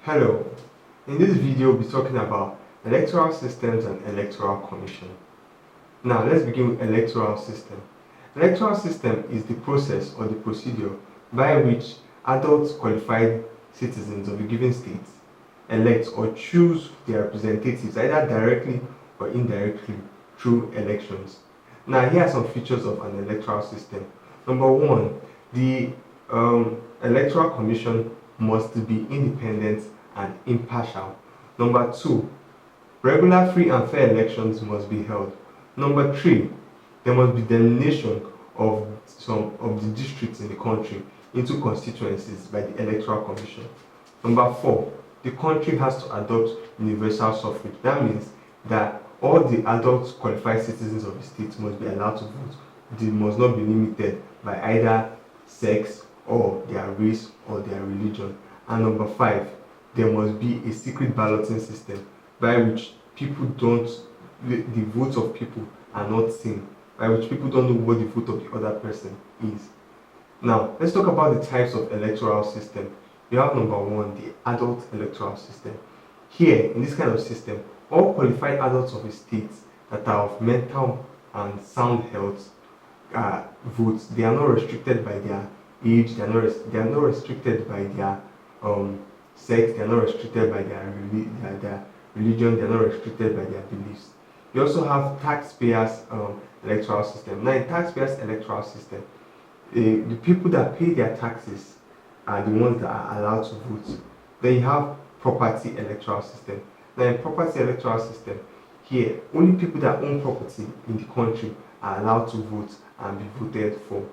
Hello, in this video we'll be talking about electoral systems and electoral commission. Now let's begin with electoral system. Electoral system is the process or the procedure by which adult qualified citizens of a given state elect or choose their representatives either directly or indirectly through elections. Now here are some features of an electoral system. Number one, the electoral commission must be independent and impartial. Number two, regular, free, and fair elections must be held. Number three, there must be delineation of some of the districts in the country into constituencies by the Electoral Commission. Number four, the country has to adopt universal suffrage. That means that all the adult qualified citizens of the state must be allowed to vote. They must not be limited by either sex or their race or their religion. And number five, there must be a secret balloting system by which the votes of people are not seen, by which people don't know what the vote of the other person is. Now, let's talk about the types of electoral system. We have number one, the adult electoral system. Here, in this kind of system, all qualified adults of a state that are of mental and sound health votes. They are not restricted by their age, they are not restricted by their sex, they are not restricted by their religion, they are not restricted by their beliefs. We also have taxpayers electoral system. Now, in taxpayers electoral system, the people that pay their taxes are the ones that are allowed to vote. Then you have property electoral system. Now, in property electoral system, here only people that own property in the country are allowed to vote and be voted for.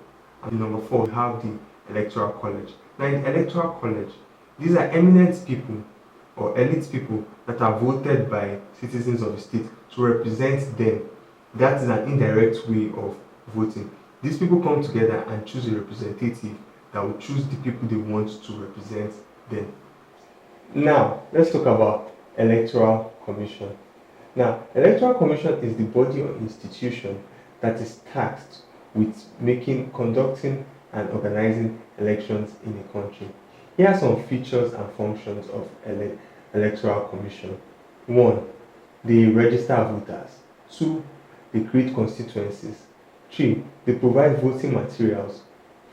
And number four, we have the electoral college. Now, in the electoral college, these are eminent people or elite people that are voted by citizens of the state to represent them. That is an indirect way of voting. These people come together and choose a representative that will choose the people they want to represent them. Now, let's talk about electoral commission. Now, electoral commission is the body or institution that is tasked with conducting and organizing elections in a country. Here are some features and functions of electoral commission. One, they register voters. Two, they create constituencies. Three, they provide voting materials.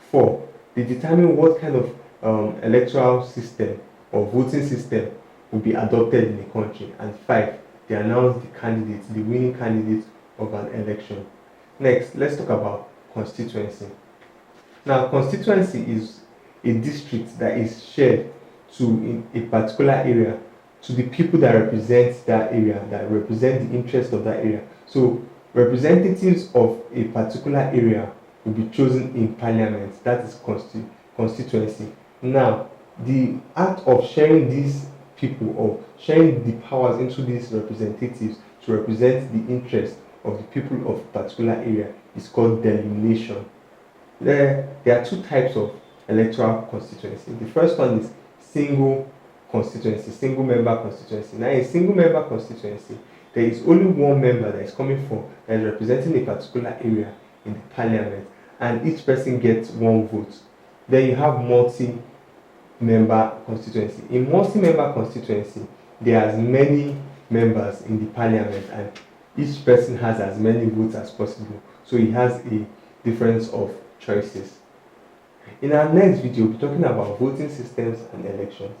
Four, they determine what kind of electoral system or voting system will be adopted in the country. And five, they announce the winning candidate of an election. Next, let's talk about constituency. Now, constituency is a district that is shared in a particular area to the people that represent that area, that represent the interest of that area. So, representatives of a particular area will be chosen in parliament. That is constituency. Now, the act of sharing these people or sharing the powers into these representatives to represent the interest of the people of a particular area is called delineation. There are two types of electoral constituency. The first one is single constituency, single member constituency. Now, in single member constituency, there is only one member that is coming for that is representing a particular area in the parliament, and each person gets one vote. Then you have multi-member constituency. In multi-member constituency, there are as many members in the parliament, and each person has as many votes as possible. So he has a difference of choices. In our next video, we'll be talking about voting systems and elections.